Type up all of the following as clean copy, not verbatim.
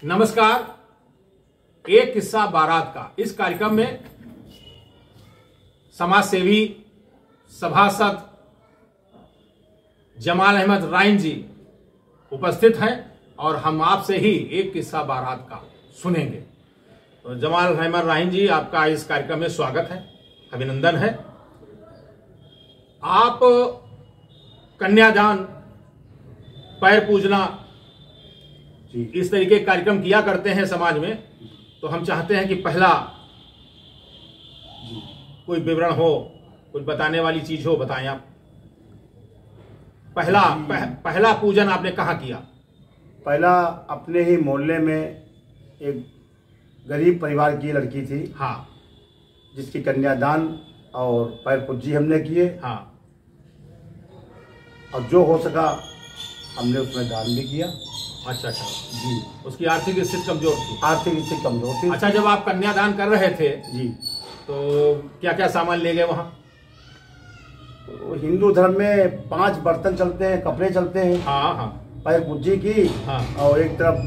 नमस्कार। एक किस्सा बारात का इस कार्यक्रम में समाज सेवी सभासद जमाल अहमद राइन जी उपस्थित हैं और हम आपसे ही एक किस्सा बारात का सुनेंगे। तो जमाल अहमद राइन जी, आपका इस कार्यक्रम में स्वागत है, अभिनंदन है। आप कन्यादान, पैर पूजना, इस तरीके के कार्यक्रम किया करते हैं समाज में, तो हम चाहते हैं कि पहला कोई विवरण हो, कुछ बताने वाली चीज हो, बताएं आप। पहला पूजन आपने कहाँ किया? पहला अपने ही मोहल्ले में एक गरीब परिवार की लड़की थी, हाँ, जिसकी कन्यादान और पैर पूजी हमने किए। हाँ, और जो हो सका हमने उसमें दान भी किया। अच्छा अच्छा जी। उसकी आर्थिक स्थिति कमजोर थी? आर्थिक स्थिति कमजोर थी। अच्छा, जब आप कन्यादान कर रहे थे जी, तो क्या क्या सामान ले गए वहाँ? तो हिंदू धर्म में 5 बर्तन चलते हैं, कपड़े चलते हैं। हाँ हाँ पैर पूजी की, हाँ, और एक तरफ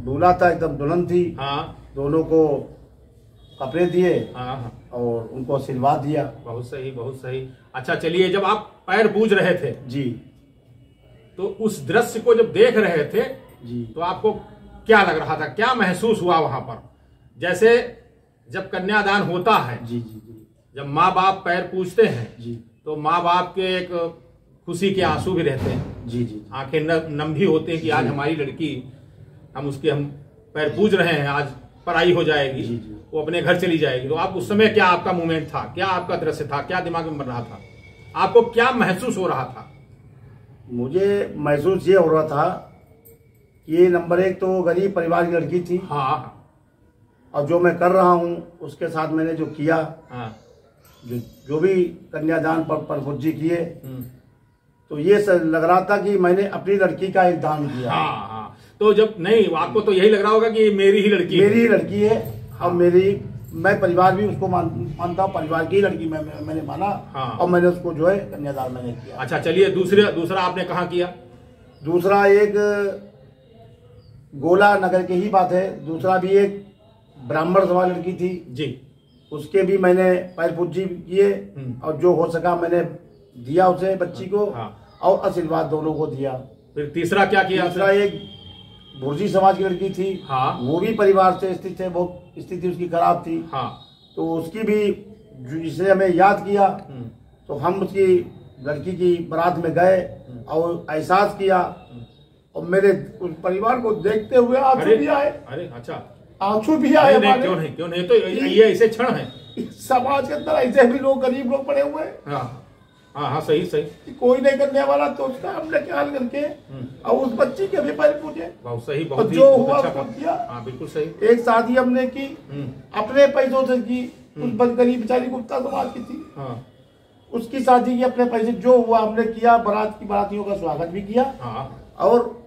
दूल्हा था, एक तरफ दुल्हन थी। हाँ, दोनों को कपड़े दिए हाँ, हाँ, और उनको आशीर्वाद दिया। बहुत सही, बहुत सही। अच्छा, चलिए, जब आप पैर पूज रहे थे जी, तो उस दृश्य को जब देख रहे थे जी, तो आपको क्या लग रहा था, क्या महसूस हुआ वहां पर? जैसे जब कन्यादान होता है, जी, जी, जी, जब माँ बाप पैर पूजते हैं, जी, तो माँ बाप के एक खुशी के आंसू भी रहते हैं, जी, जी, आंखें नम भी होते हैं कि आज हमारी लड़की, हम पैर पूज रहे हैं, आज पराई हो जाएगी, जी, जी। वो अपने घर चली जाएगी। तो आप उस समय क्या आपका मूवमेंट था, क्या आपका दृश्य था, क्या दिमाग में बन रहा था, आपको क्या महसूस हो रहा था? मुझे महसूस ये हो रहा था कि ये नंबर 1 तो गरीब परिवार की लड़की थी। हाँ, और जो मैं कर रहा हूँ उसके साथ मैंने जो किया, हाँ, जो भी कन्यादान पर पूजी किए, तो ये लग रहा था कि मैंने अपनी लड़की का एक दान किया। हाँ, हाँ। तो जब नहीं, आपको तो यही लग रहा होगा कि मेरी ही लड़की मेरी ही लड़की है। और मैं परिवार भी उसको मानता हूँ, परिवार की लड़की मैंने माना। हाँ। और मैंने उसको जो है कन्यादान मैंने किया। अच्छा, चलिए, दूसरा आपने कहाँ किया? दूसरा एक गोला नगर की ही बात है। दूसरा भी एक ब्राह्मण समाज लड़की थी जी, उसके भी मैंने पैर पूजी किए और जो हो सका मैंने दिया उसे, बच्ची को। हाँ। और आशीर्वाद दोनों को दिया। फिर तीसरा क्या किया? तीसरा एक भुर्जी समाज की लड़की थी। हाँ। वो भी परिवार से स्थित है, बहुत स्थिति उसकी खराब थी। हाँ। तो उसकी भी, जिसे हमें याद किया, तो हम उसकी लड़की की बारात में गए और एहसास किया। और मेरे उस परिवार को देखते हुए आंसू भी आए। अरे अच्छा, आंसू भी आए हमारे। क्यों नहीं, तो ये ऐसे क्षण है समाज के अंदर, ऐसे भी लोग, गरीब लोग पड़े हुए हैं। हाँ हाँ हाँ, सही सही, कि कोई नहीं करने वाला, तो उसका हमने ख्याल करके और उस बच्ची के भी पैर पूजे। बहुत सही, और बहुत जो हुआ अच्छा उसको काम किया। हाँ, बिल्कुल सही। एक शादी हमने की अपने पैसों से की। उस गरीब बेचारी गुप्ता समाज की थी, हाँ, उसकी शादी की अपने पैसे, जो हुआ हमने किया। बारातियों का स्वागत भी किया। हाँ, और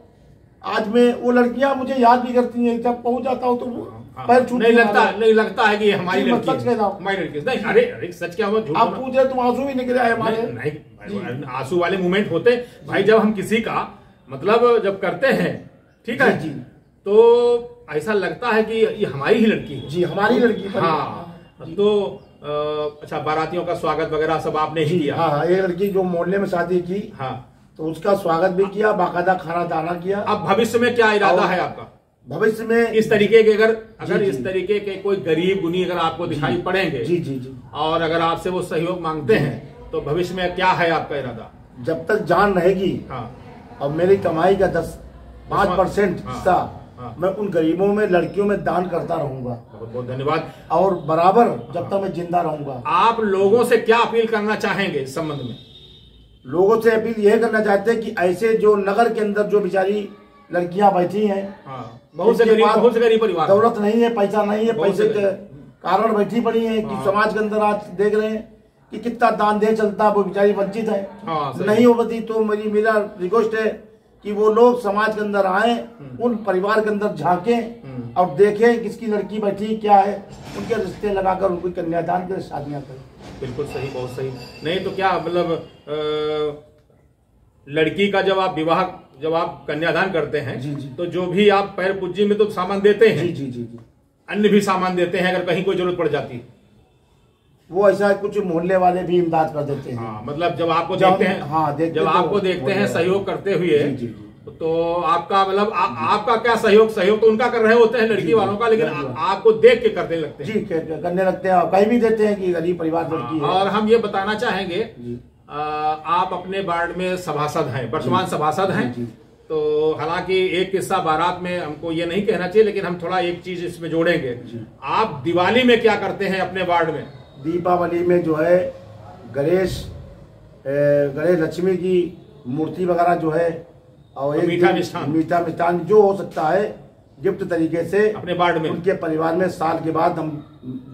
आज में वो लड़कियां मुझे याद भी करती हैं। जब पहुंच जाता हूँ तो वो पैर छूट नहीं लगता है कि ये हमारी लड़की सच कहता हूँ। हमारी लड़की नहीं। अरे सच क्या हुआ, झूठ आप बोलना। पूछ रहे, तुम आंसू भी निकले आए हमारे। नहीं, आंसू वाले मोमेंट होते भाई, जब हम किसी का मतलब जब करते हैं, ठीक है जी, तो ऐसा लगता है कि ये हमारी ही लड़की है। जी, हमारी लड़की। हाँ, तो अच्छा, बारातियों का स्वागत वगैरह सब आपने ही किया? हाँ, ये लड़की जो मोहल्ले में शादी की, हाँ, तो उसका स्वागत भी किया, बाकायदा खाना दाना किया। अब भविष्य में क्या इरादा है आपका? भविष्य में इस तरीके के अगर जी, इस तरीके के कोई गरीब गुनी अगर आपको दिखाई पड़ेंगे, जी, जी, जी, और अगर आपसे वो सहयोग मांगते हैं, तो भविष्य में क्या है आपका इरादा? जब तक जान रहेगी हाँ, और मेरी कमाई का 5% हिस्सा हाँ। मैं उन गरीबों में, लड़कियों में दान करता रहूंगा। बहुत बहुत धन्यवाद। और बराबर जब तक मैं जिंदा रहूंगा। आप लोगों से क्या अपील करना चाहेंगे इस संबंध में? लोगों से अपील यह करना चाहते हैं कि ऐसे जो नगर के अंदर जो बेचारी लड़कियां बैठी हैं, हाँ, बहुत से गरीब परिवार, दौलत नहीं है, पैसा नहीं है, पैसे के कारण बैठी पड़ी है। कि हाँ। समाज के अंदर आज देख रहे हैं कि कितना दान दे चलता, वो बेचारी वंचित है। हाँ, नहीं हो पाती। तो मेरा रिक्वेस्ट है कि वो लोग समाज के अंदर आए, उन परिवार के अंदर झांकें और देखें किसकी लड़की बैठी क्या है, उनके रिश्ते लगाकर उनको कन्यादान के शादियां करें। बिल्कुल सही, बहुत सही। नहीं तो क्या मतलब लड़की का जब आप विवाह जब आप कन्यादान करते हैं जी, जी। तो जो भी आप पैर पूजी में तो सामान देते हैं, जी जी जी जी, अन्य भी सामान देते हैं अगर कहीं कोई जरूरत पड़ जाती है। वो ऐसा कुछ मोहल्ले वाले भी इमदाद कर देते हैं। हाँ, मतलब जब आपको जब देखते हैं, हाँ, देखते जब तो आपको देखते हैं सहयोग करते हुए, जी, जी, जी। तो आपका मतलब आपका क्या सहयोग तो उनका कर रहे होते हैं लड़की वालों का, लेकिन आपको देख के करने लगते हैं। जी, करने लगते हैं और कहीं भी देते हैं कि गरीब परिवार लड़की है। और हम ये बताना चाहेंगे, जी। आप अपने वार्ड में सभासद हैं, वर्तमान सभासद हैं। जी। तो हालांकि एक किस्सा बारात में हमको ये नहीं कहना चाहिए, लेकिन हम थोड़ा एक चीज इसमें जोड़ेंगे। आप दिवाली में क्या करते हैं अपने वार्ड में? दीपावली में जो है गणेश लक्ष्मी की मूर्ति वगैरह जो है, और एक मीठा मिष्ठान जो हो सकता है गिफ्ट तरीके से अपने वार्ड में, उनके परिवार में साल के बाद हम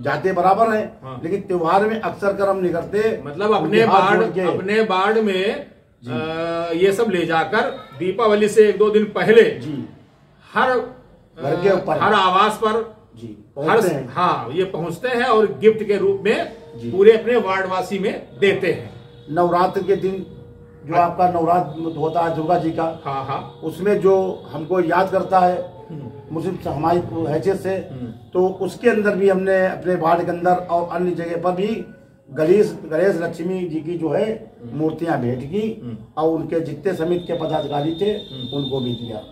जाते बराबर हैं। हाँ। लेकिन त्योहार में अक्सर कर हम नहीं करते, मतलब अपने वार्ड में ये सब ले जाकर दीपावली से 1-2 दिन पहले जी हर घर के ऊपर, हर आवास पर जी पहुंचते हैं। हाँ, ये पहुंचते हैं और गिफ्ट के रूप में पूरे अपने वार्डवासी में देते हैं। नवरात्र के दिन जो आपका नवरात्र होता है दुर्गा जी का, हाँ हाँ, उसमें जो हमको याद करता है मुस्लिम हमारी हैसियत से, तो उसके अंदर भी हमने अपने वार्ड के अंदर और अन्य जगह पर भी गणेश लक्ष्मी जी की जो है मूर्तियां भेंट की और उनके जितने समिति के पदाधिकारी थे उनको भी दिया।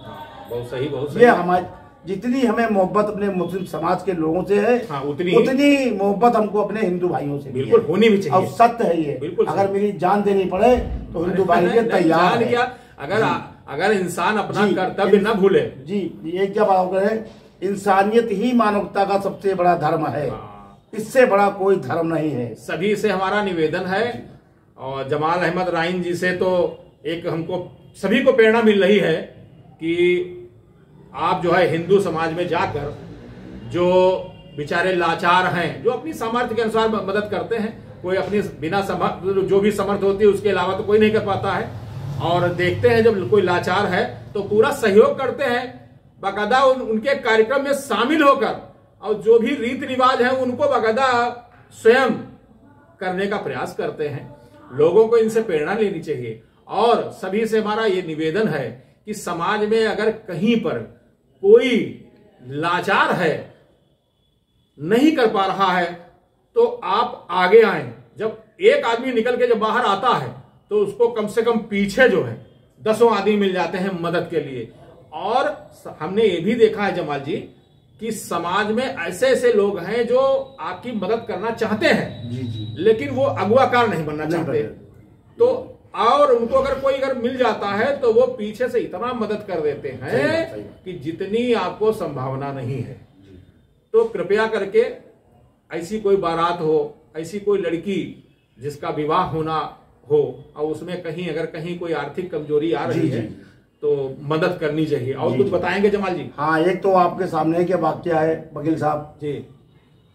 बहुत सही, बहुत सही। ये हमारी जितनी हमें मोहब्बत अपने मुस्लिम समाज के लोगों से है, हाँ, उतनी मोहब्बत हमको अपने हिंदू भाइयों से बिल्कुल होनी भी चाहिए। और सत्य है ये, अगर मेरी जान देनी पड़े तो हिंदू भाई के तैयार है। अगर इंसान अपना कर्तव्य न भूले जी, ये क्या बात है, इंसानियत ही मानवता का सबसे बड़ा धर्म है, इससे बड़ा कोई धर्म नहीं है। सभी से हमारा निवेदन है, और जमाल अहमद राइन जी से तो एक हमको सभी को प्रेरणा मिल रही है कि आप जो है हिंदू समाज में जाकर जो बेचारे लाचार हैं, जो अपनी सामर्थ्य के अनुसार मदद करते हैं, कोई अपनी बिना जो भी समर्थ होती है उसके अलावा तो कोई नहीं कर पाता है, और देखते हैं जब कोई लाचार है तो पूरा सहयोग करते हैं, बाकायदा उनके कार्यक्रम में शामिल होकर, और जो भी रीति रिवाज है उनको बाकायदा स्वयं करने का प्रयास करते हैं। लोगों को इनसे प्रेरणा लेनी चाहिए, और सभी से हमारा ये निवेदन है कि समाज में अगर कहीं पर कोई लाचार है, नहीं कर पा रहा है, तो आप आगे आए। जब एक आदमी निकल के जब बाहर आता है तो उसको कम से कम पीछे जो है 10 आदमी मिल जाते हैं मदद के लिए। और हमने ये भी देखा है जमाल जी कि समाज में ऐसे ऐसे लोग हैं जो आपकी मदद करना चाहते हैं, जी जी, लेकिन वो अगुवाकार नहीं बनना चाहते। तो और उनको अगर मिल जाता है तो वो पीछे से इतना मदद कर देते हैं कि जितनी आपको संभावना नहीं है। तो कृपया करके ऐसी कोई बारात हो, ऐसी कोई लड़की जिसका विवाह होना हो, और उसमें कहीं कोई आर्थिक कमजोरी आ रही है तो मदद करनी चाहिए। और कुछ बताएंगे जमाल जी? हाँ, एक तो आपके सामने क्या वाकया है वकील साहब जी,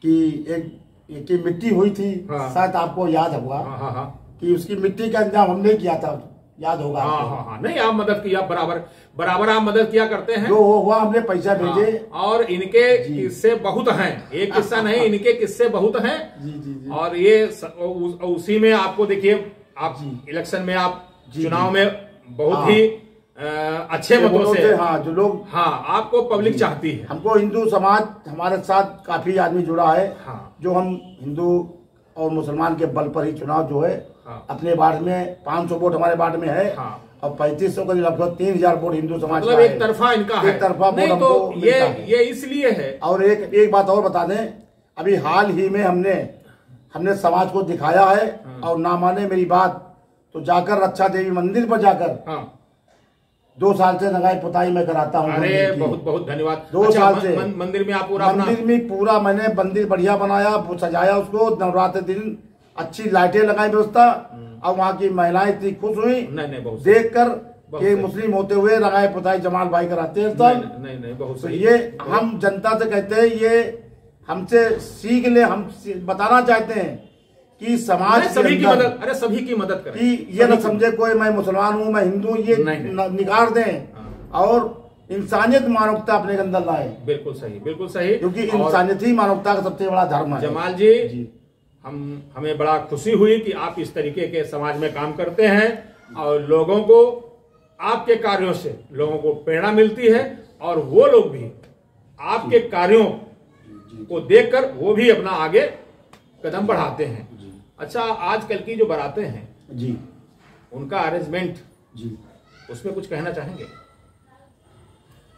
कि एक मिट्टी हुई थी, शायद आपको याद होगा। हाँ हाँ, कि उसकी मिट्टी का इंतजाम हमने किया था, याद होगा। हाँ, नहीं, आप मदद किया, बराबर आप मदद किया करते हैं। जो हुआ हमने पैसा भेजे। और इनके किस्से बहुत हैं, एक किस्सा नहीं, इनके किस्से बहुत हैं। जी। और ये उसी में आपको देखिए, आप इलेक्शन में, आप चुनाव में बहुत ही अच्छे मतों से, हाँ, जो लोग, हाँ, आपको पब्लिक चाहती है। हमको हिंदू समाज हमारे साथ काफी आदमी जुड़ा है। हाँ, जो हम हिंदू और मुसलमान के बल पर ही चुनाव जो है, हाँ, अपने वार्ड में 500 वोट हमारे वार्ड में है। हाँ, और 3500 का लगभग 3000 वोट हिंदू समाज का है। एक तरफा इनका है, एक तरफा वोट हमको तो ये इसलिए है। और एक बात और बता दें, अभी हाल ही में हमने समाज को दिखाया है, और ना माने मेरी बात तो जाकर रक्षा देवी मंदिर पर जाकर 2 साल से नगाई पुताई में कराता हूँ। अरे बहुत बहुत धन्यवाद। 2 साल से मंदिर में आप पूरा मैंने मंदिर बढ़िया बनाया, सजाया उसको, नवरात्र दिन अच्छी लाइटें लगाई व्यवस्था, और वहाँ की महिलाएं इतनी खुश हुई देख कर कि मुस्लिम होते हुए रंगाई पुताई जमाल भाई कराते हैं। नहीं, बहुत सही। ये हम जनता से कहते हैं, ये हमसे सीख ले, हम बताना चाहते हैं कि समाज सभी की मदद, अरे सभी की मदद करें, कि ये न समझे कोई मैं मुसलमान हूँ, मैं हिंदू, ये निकाल दें और इंसानियत मानवता अपने के अंदर लाए। बिल्कुल सही, बिल्कुल सही, क्योंकि इंसानियत ही मानवता का सबसे बड़ा धर्म है। जमाल जी, हमें बड़ा खुशी हुई कि आप इस तरीके के समाज में काम करते हैं और लोगों को आपके कार्यों से लोगों को प्रेरणा मिलती है और वो लोग भी आपके कार्यों को देखकर वो भी अपना आगे कदम बढ़ाते हैं। अच्छा, आजकल की जो बारातें हैं जी, उनका अरेंजमेंट जी, उसमें कुछ कहना चाहेंगे?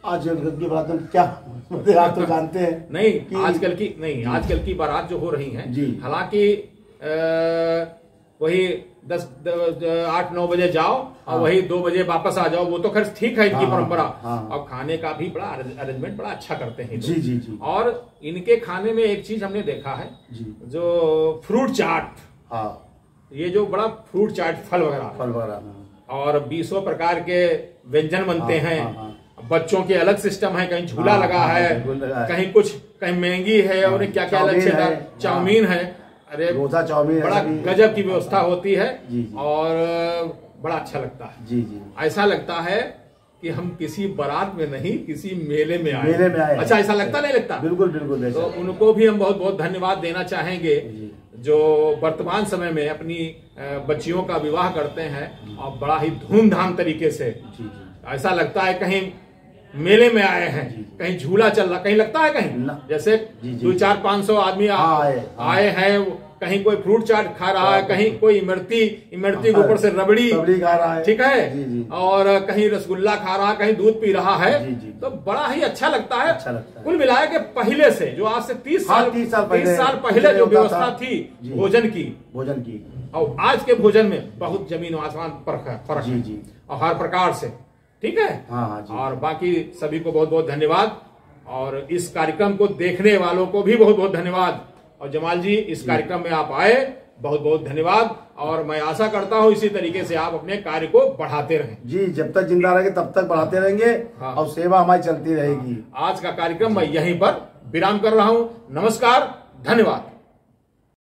आज की बात हम क्या मतलब आप तो जानते हैं नहीं, आजकल की बारात जो हो रही हैं, जी, हालांकि वही 8-9 बजे जाओ और वही 2 बजे वापस आ जाओ, वो तो खैर ठीक है इनकी परंपरा। और खाने का भी बड़ा अरेंजमेंट बड़ा अच्छा करते हैं जी, जी, जी। और इनके खाने में एक चीज हमने देखा है जी, जो फ्रूट चाट, ये जो बड़ा फ्रूट चाट फल वगैरह और 20 प्रकार के व्यंजन बनते हैं। बच्चों के अलग सिस्टम है, कहीं झूला लगा है, कहीं कुछ, कहीं मैगी है और क्या क्या अलग चाउमीन है। अरे चाउमीन, बड़ा गजब की व्यवस्था होती है जी, और बड़ा अच्छा लगता है। जी, जी। ऐसा लगता है कि हम किसी बारात में नहीं, किसी मेले में आए। अच्छा, ऐसा लगता नहीं लगता? बिल्कुल बिल्कुल। तो उनको भी हम बहुत बहुत धन्यवाद देना चाहेंगे जो वर्तमान समय में अपनी बच्चियों का विवाह करते हैं और बड़ा ही धूमधाम तरीके से। ऐसा लगता है कहीं मेले में आए हैं, कहीं झूला चल रहा, कहीं लगता है कहीं जैसे 200-400-500 आदमी आए हैं, कहीं कोई फ्रूट चाट खा रहा है, कहीं कोई इमरती के ऊपर से रबड़ी खा रहा है, ठीक है, और कहीं रसगुल्ला खा रहा है, कहीं दूध पी रहा है। तो बड़ा ही अच्छा लगता है। कुल मिलाया के पहले से जो आज से 30 साल पहले जो व्यवस्था थी भोजन की और आज के भोजन में बहुत जमीन आसमान फर्क है और हर प्रकार से, ठीक है। और बाकी सभी को बहुत बहुत धन्यवाद और इस कार्यक्रम को देखने वालों को भी बहुत बहुत धन्यवाद। और जमाल जी, इस कार्यक्रम में आप आए, बहुत बहुत धन्यवाद और मैं आशा करता हूँ इसी तरीके से आप अपने कार्य को बढ़ाते रहें। जी, जब तक जिंदा रहेंगे तब तक बढ़ाते रहेंगे और सेवा हमारी चलती रहेगी। आज का कार्यक्रम मैं यहीं पर विराम कर रहा हूँ। नमस्कार, धन्यवाद।